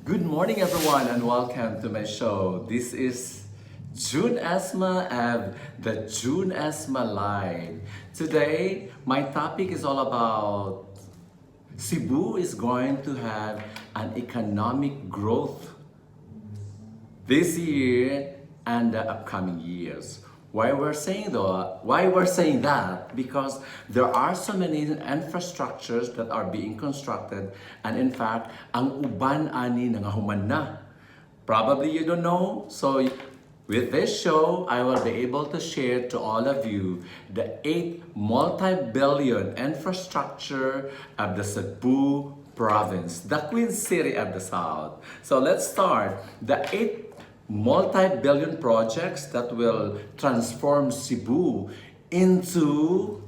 Good morning, everyone, and welcome to my show. This is June Asma and the June Asma Live. Today, my topic is all about Cebu is going to have an economic growth this year and the upcoming years. Why we're saying that? Because there are so many infrastructures that are being constructed, and in fact, ang uban ani nangahuman na. Probably you don't know. So with this show, I will be able to share to all of you the 8 multi-billion infrastructure of the Cebu province, the Queen City of the South. So let's start. The 8 multi-billion projects that will transform Cebu into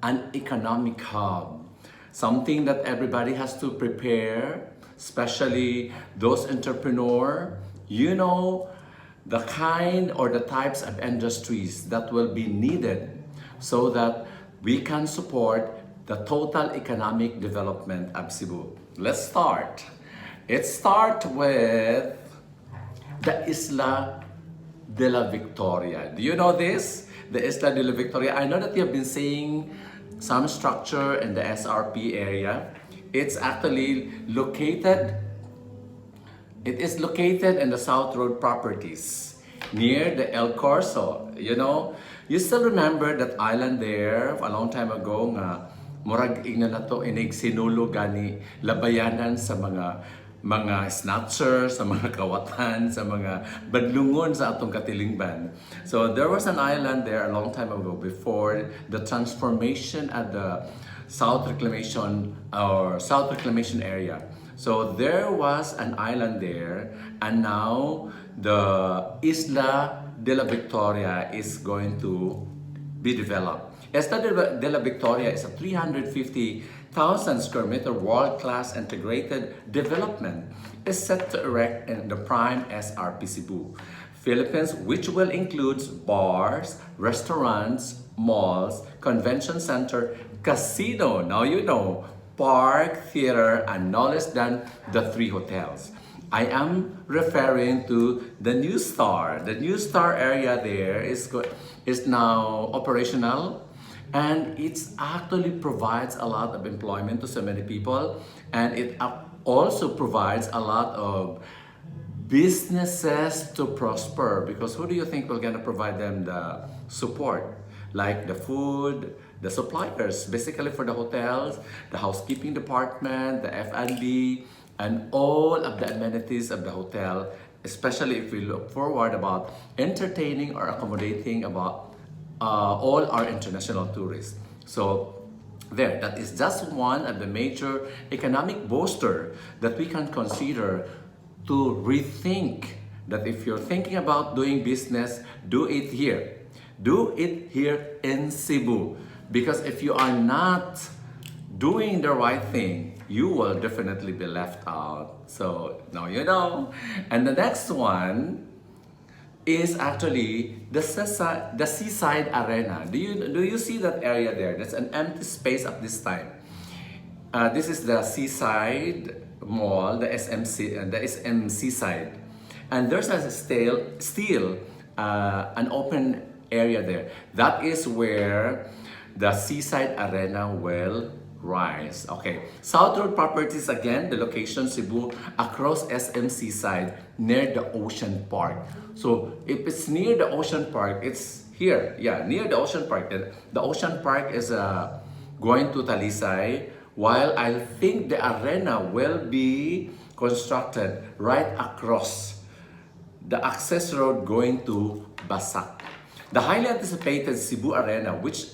an economic hub. Something that everybody has to prepare, especially those entrepreneurs. You know, the kind or the types of industries that will be needed so that we can support the total economic development of Cebu. Let's start. It starts with the Isla de la Victoria. Do you know this? The Isla de la Victoria. I know that you have been seeing some structure in the SRP area. It's actually located, it is located in the South Road properties near the El Corso. You know, you still remember that island there a long time ago nga murag ingna na to inig sinulo gani labayanan sa mga snatcher, sa mga kawatan, sa mga badlungon sa atong katilingban. So there was an island there a long time ago before the transformation at the South Reclamation area. So there was an island there, and now the Isla de la Victoria is going to be developed. Isla de la Victoria is a 350,000 square meter world-class integrated development is set to erect in the prime SRP Cebu, Philippines, which will include bars, restaurants, malls, convention center, casino, now you know, park, theater, and no less than the 3 hotels. I am referring to the New Star. The New Star area there is now operational, and it actually provides a lot of employment to so many people, and it also provides a lot of businesses to prosper, because who do you think will gonna provide them the support? Like the food, the suppliers, basically for the hotels, the housekeeping department, the F&B, and all of the amenities of the hotel, especially if we look forward about entertaining or accommodating about all our international tourists. So there, that is just one of the major economic booster that we can consider to rethink that if you're thinking about doing business, do it here. Do it here in Cebu. Because if you are not doing the right thing, you will definitely be left out. So now you know. And the next one is actually the Seaside Arena. Do you see that area there? That's an empty space at this time. This is the Seaside Mall, the SM Seaside, and there's a still an open area there. That is where the Seaside Arena will rise. Okay, South Road Properties again, the location Cebu, across SM Seaside near the Ocean Park. So if it's near the Ocean Park, it's here. Yeah, near the Ocean Park. The Ocean Park is going to Talisay, while I think the arena will be constructed right across the access road going to Basak. The highly anticipated Cebu Arena, which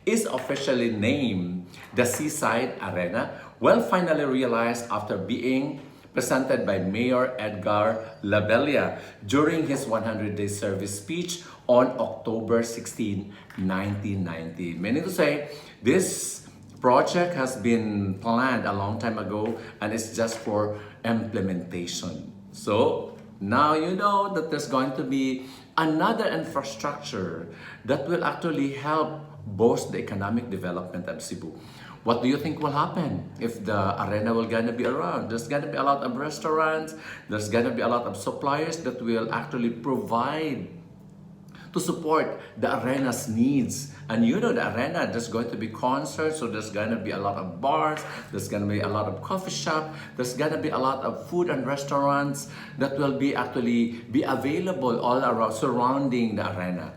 is officially named the Seaside Arena, will finally realize after being presented by Mayor Edgar Labella during his 100-day service speech on October 16, 1990. Meaning to say, this project has been planned a long time ago and it's just for implementation. So now you know that there's going to be another infrastructure that will actually help boost the economic development of Cebu. What do you think will happen if the arena will gonna be around? There's gonna be a lot of restaurants, there's gonna be a lot of suppliers that will actually provide to support the arena's needs. And you know the arena, there's going to be concerts, so there's going to be a lot of bars, there's going to be a lot of coffee shop, there's going to be a lot of food and restaurants that will be actually be available all around surrounding the arena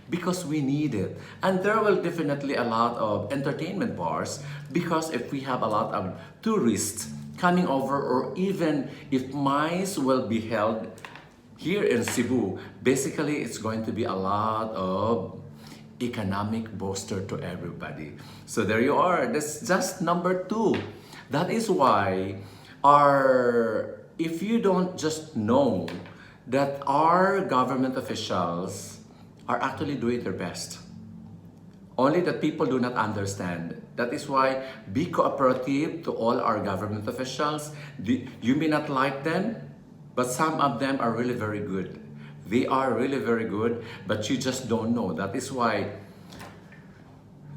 because we need it. And there will definitely a lot of entertainment bars because if we have a lot of tourists coming over, or even if MICE will be held here in Cebu, basically it's going to be a lot of economic booster to everybody. So there you are. That's just number 2. That is why if you don't just know that our government officials are actually doing their best, only that people do not understand. That is why be cooperative to all our government officials. You may not like them, but some of them are really very good. They are really very good, but you just don't know. That is why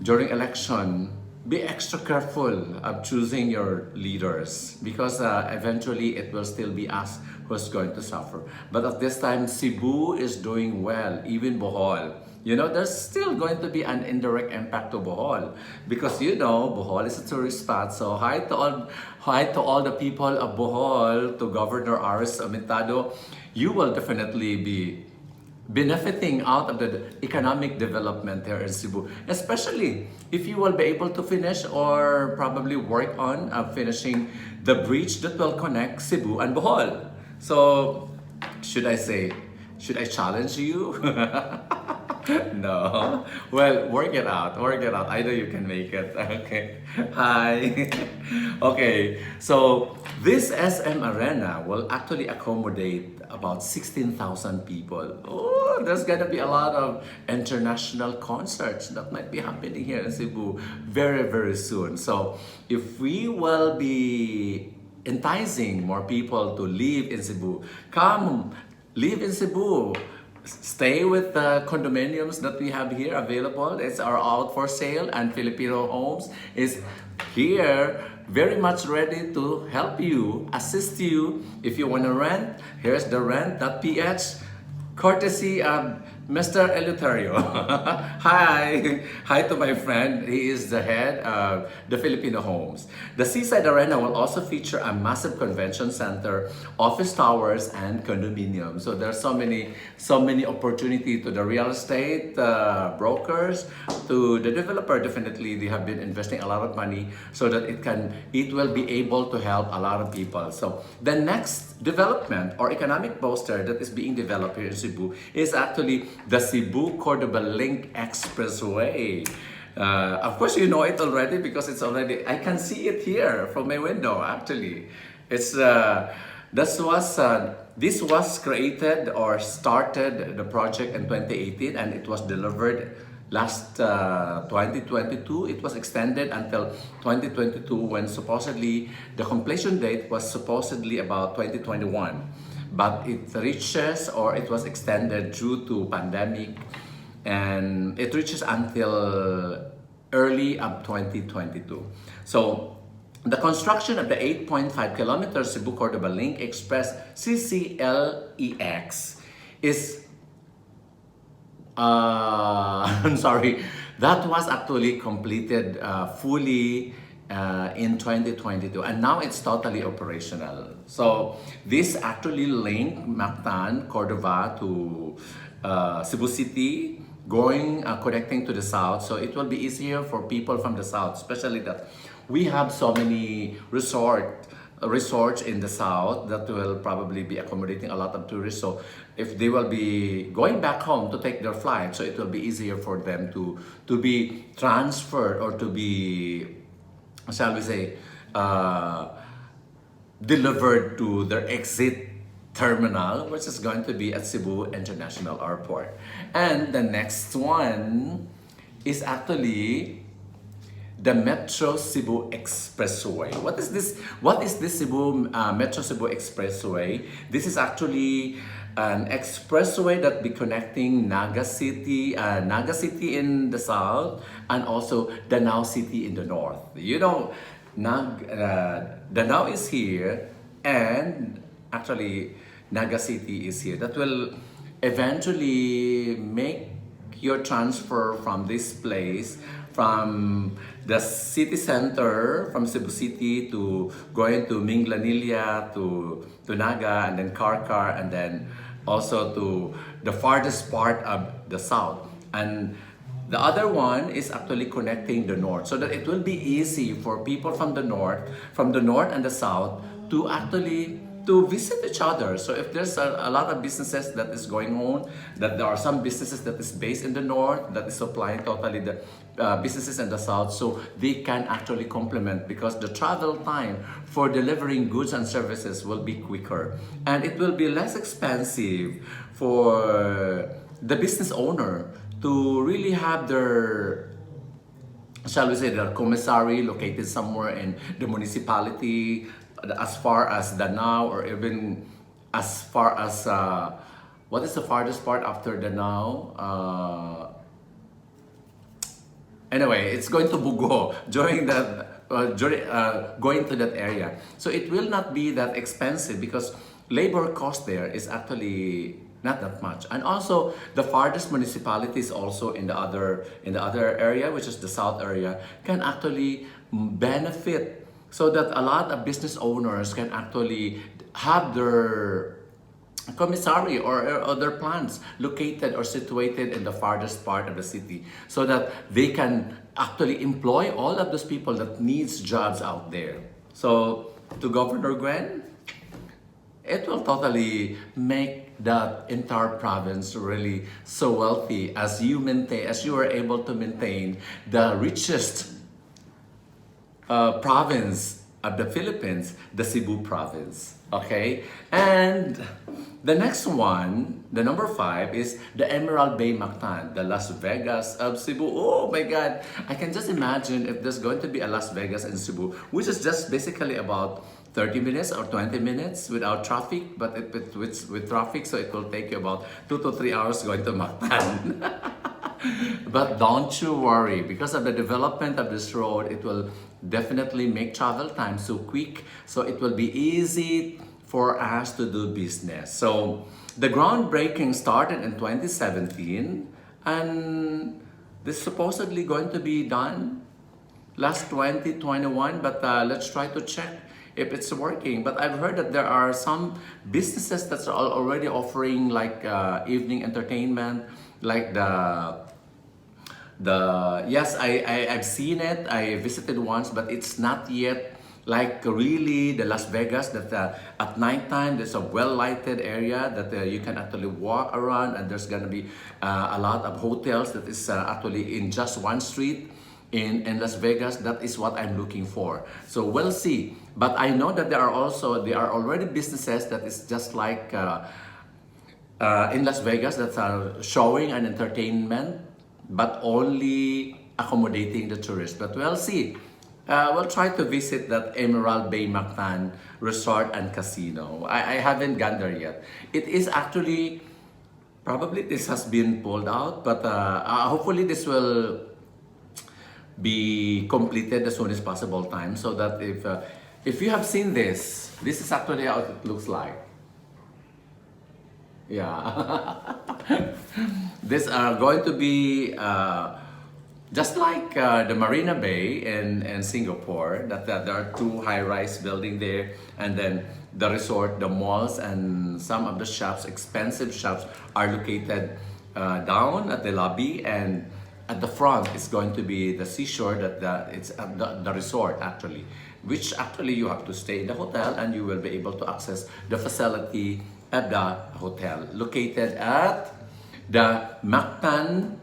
during election, be extra careful of choosing your leaders because eventually it will still be us who's going to suffer. But at this time, Cebu is doing well, even Bohol. You know, there's still going to be an indirect impact to Bohol because you know Bohol is a tourist spot. So hi to all the people of Bohol, to Governor Aris Amentado. You will definitely be benefiting out of the economic development here in Cebu, especially if you will be able to finish or probably work on finishing the bridge that will connect Cebu and Bohol. So should I challenge you? No. Well, work it out. I know you can make it. Okay. Hi. Okay. So this SM Arena will actually accommodate about 16,000 people. Oh, there's gonna be a lot of international concerts that might be happening here in Cebu very, very soon. So if we will be enticing more people to live in Cebu, come live in Cebu. Stay with the condominiums that we have here available. It's our out for sale, and Filipino Homes is here very much ready to help you, assist you. If you want to rent, here's the rent.ph, courtesy of Mr. Eleuterio. Hi! Hi to my friend. He is the head of the Filipino Homes. The Seaside Arena will also feature a massive convention center, office towers, and condominiums. So there's so many opportunity to the real estate brokers, to the developer. Definitely, they have been investing a lot of money so that it will be able to help a lot of people. So the next development or economic booster that is being developed here in Cebu is actually the Cebu-Cordoba Link Expressway. Of course, you know it already because I can see it here from my window actually. This was created or started the project in 2018 and it was delivered last 2022. It was extended until 2022 when supposedly the completion date was supposedly about 2021. But it was extended due to pandemic, and it reaches until early of 2022. So the construction of the 8.5 kilometer Cebu-Cordoba Link Express CCLEX is I'm sorry, that was actually completed fully in 2022 and now it's totally operational. So this actually linked Mactan, Cordova to Cebu City, connecting to the south. So it will be easier for people from the south, especially that we have so many resorts in the south that will probably be accommodating a lot of tourists. So if they will be going back home to take their flight, so it will be easier for them to be transferred or to be, shall we say, delivered to their exit terminal, which is going to be at Cebu International Airport. And the next one is actually the Metro Cebu Expressway. What is this? What is this Cebu Metro Cebu Expressway? This is actually an expressway that be connecting Naga City in the south, and also Danao City in the north. You know, Danao is here, and actually Naga City is here. That will eventually make your transfer from this place, from the city center, from Cebu City, to going to Minglanilla, to Naga, and then Karkar, and then also to the farthest part of the south. And the other one is actually connecting the north, so that it will be easy for people from the north and the south, to actually to visit each other. So if there's a lot of businesses that is going on, that there are some businesses that is based in the north that is supplying totally the businesses in the south, so they can actually complement, because the travel time for delivering goods and services will be quicker, and it will be less expensive for the business owner to really have their, shall we say, their commissary located somewhere in the municipality, as far as Danao, or even as far as what is the farthest part after Danao? Anyway, it's going to Bugo during that going to that area. So it will not be that expensive, because labor cost there is actually not that much. And also the farthest municipalities also in the other area, which is the south area, can actually benefit, so that a lot of business owners can actually have their commissary or other plants located or situated in the farthest part of the city, so that they can actually employ all of those people that needs jobs out there. So to Governor Gwen, it will totally make that entire province really so wealthy, as you are able to maintain the richest province of the Philippines, the Cebu province. Okay, and the next one, the number 5, is the Emerald Bay Mactan, the Las Vegas of Cebu. Oh my God, I can just imagine if there's going to be a Las Vegas in Cebu, which is just basically about 30 minutes or 20 minutes without traffic, but with traffic, so it will take you about 2 to 3 hours going to Mactan. But don't you worry, because of the development of this road, it will definitely make travel time so quick, so it will be easy for us to do business. So the groundbreaking started in 2017, and this is supposedly going to be done last 2021, but let's try to check if it's working. But I've heard that there are some businesses that are already offering like evening entertainment, like yes, I've seen it. I visited once, but it's not yet like really the Las Vegas that at nighttime there's a well-lighted area that you can actually walk around, and there's gonna be a lot of hotels that is actually in just one street in Las Vegas. That is what I'm looking for. So we'll see. But I know that there are already businesses that is just like in Las Vegas that are showing an entertainment, but only accommodating the tourists. But we'll see. We'll try to visit that Emerald Bay Mactan Resort and Casino. I haven't gone there yet. It is actually, probably this has been pulled out, but hopefully this will be completed as soon as possible time, so that if you have seen this is actually how it looks like. Yeah. These are going to be just like the Marina Bay in Singapore, that there are 2 high-rise buildings there, and then the resort, the malls, and some of the shops, expensive shops, are located down at the lobby, and at the front is going to be the seashore, it's the resort actually, which actually you have to stay in the hotel, and you will be able to access the facility at the hotel located at the Mactan,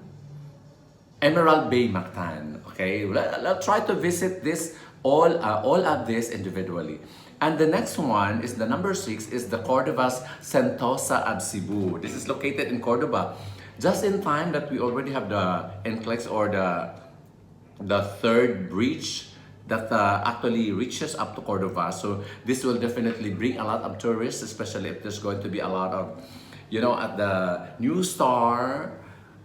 Emerald Bay Mactan. Okay, let's try to visit this all of this individually. And the next one is the number 6, is the Cordova's Sentosa of Cebu. This is located in Cordoba, just in time that we already have the NCLEX, or the third bridge that actually reaches up to Cordova. So this will definitely bring a lot of tourists, especially if there's going to be a lot of, at the new star.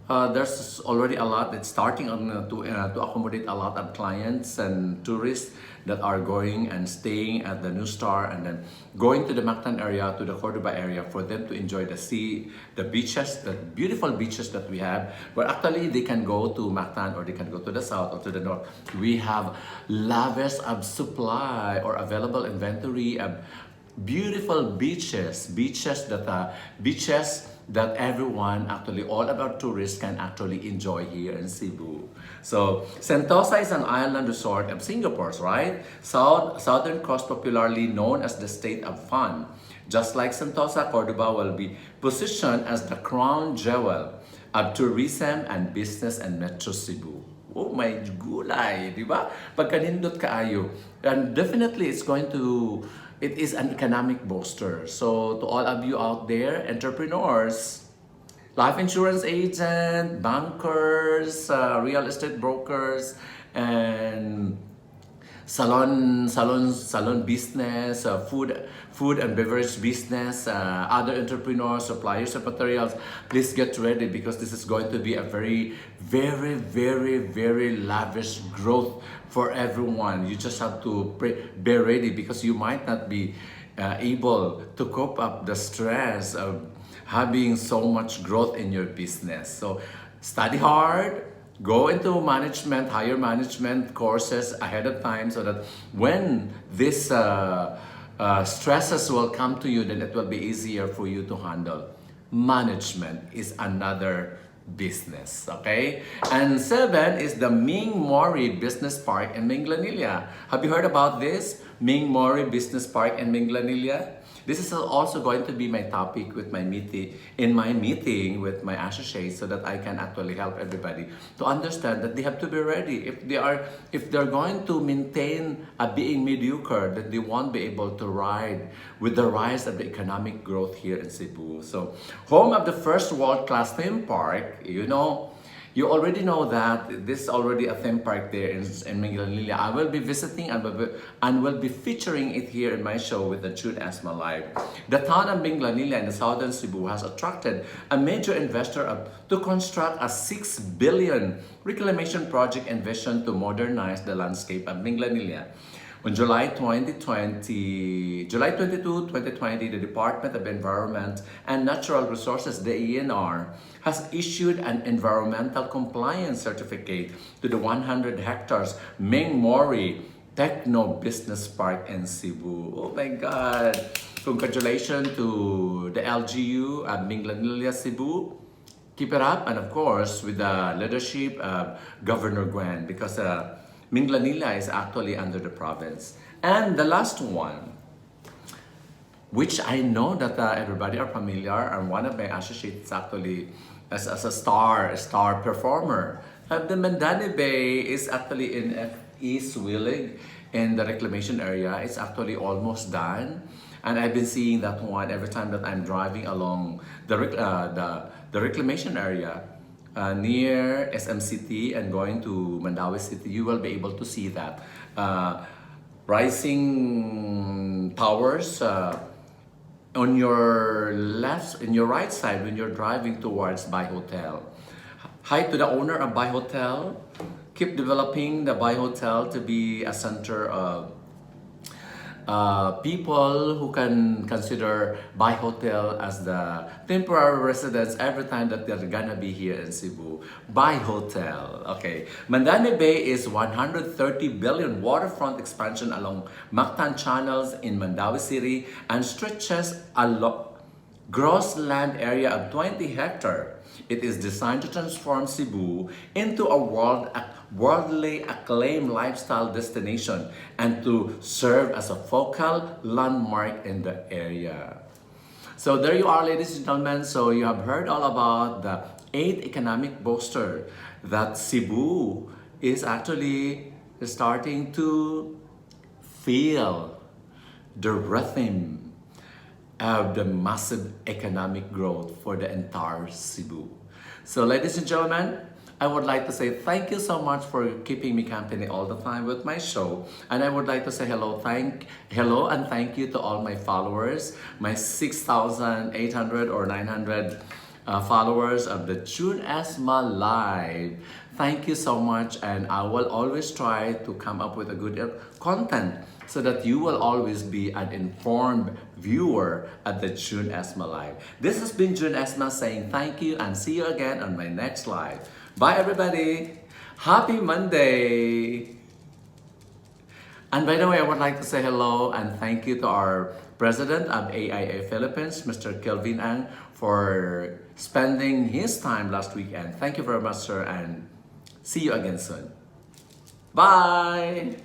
There's already a lot that's starting on, to accommodate a lot of clients and tourists that are going and staying at the new star and then going to the Mactan area, to the Cordoba area, for them to enjoy the sea, the beaches, the beautiful beaches that we have. But actually they can go to Mactan, or they can go to the south or to the north. We have lavish of supply or available inventory of beautiful beaches that everyone, actually all of our tourists, can actually enjoy here in Cebu. So Sentosa is an island resort of Singapore's, right? Southern coast, popularly known as the state of fun. Just like Sentosa, Cordoba will be positioned as the crown jewel of tourism and business and Metro Cebu. Oh my gulay, di ba? Pagkanindot kaayo. And definitely it is an economic booster. So to all of you out there, entrepreneurs, life insurance agent, bankers, real estate brokers, and salon business, food and beverage business, other entrepreneurs, suppliers of materials, please get ready, because this is going to be a very, very, very, very lavish growth for everyone. You just have to be ready, because you might not be able to cope up the stress of having so much growth in your business. So study hard, go into management, higher management courses ahead of time, so that when this stresses will come to you, then it will be easier for you to handle. Management is another business, okay? And 7 is the Ming Mori Business Park in Minglanilla. Have you heard about this? Ming Mori Business Park in Minglanilla? This is also going to be my topic with my meeting with my associates, so that I can actually help everybody to understand that they have to be ready. If they're going to maintain being mediocre, that they won't be able to ride with the rise of the economic growth here in Cebu. So, home of the first world-class theme park, you already know that this is already a theme park there in Minglanilla. I will be visiting and will be featuring it here in my show with the June Asthma Live. The town of Minglanilla in the southern Cebu has attracted a major investor to construct a 6 billion reclamation project envisioned to modernize the landscape of Minglanilla. On July 22, 2020, the Department of Environment and Natural Resources, the ENR, has issued an environmental compliance certificate to the 100 hectares Ming Mori Techno Business Park in Cebu. Oh my God! Congratulations to the LGU at Minglanilla, Cebu. Keep it up, and of course with the leadership of Governor Gwen, because Minglanilla is actually under the province. And the last one, which I know that everybody are familiar, and one of my associates actually as a star performer. The Mandani Bay is actually in East Willig in the reclamation area. It's actually almost done. And I've been seeing that one every time that I'm driving along the reclamation area. Near SMCT and going to Mandawi City, you will be able to see that rising towers on your right side when you're driving towards Bay Hotel. Hi to the owner of Bay Hotel. Keep developing the Bay Hotel to be a center of people who can consider Bay Hotel as the temporary residence every time that they're gonna be here in Cebu. Bay Hotel. Okay. Mandani Bay is 130 billion waterfront expansion along Mactan channels in Mandawi City and stretches a gross land area of 20 hectares. It is designed to transform Cebu into a worldly acclaimed lifestyle destination and to serve as a focal landmark in the area. So there you are, ladies and gentlemen. So you have heard all about the 8 economic booster that Cebu is actually starting to feel the rhythm of the massive economic growth for the entire Cebu. So ladies and gentlemen, I would like to say thank you so much for keeping me company all the time with my show. And I would like to say hello and thank you to all my followers, my 6,800 or 900 followers of the June Asma Live. Thank you so much, and I will always try to come up with a good content so that you will always be an informed viewer at the June Asma Live. This has been June Asma saying thank you and see you again on my next live. Bye everybody! Happy Monday! And by the way, I would like to say hello and thank you to our President of AIA Philippines, Mr. Kelvin Ang, for spending his time last weekend. Thank you very much, sir, and see you again soon. Bye!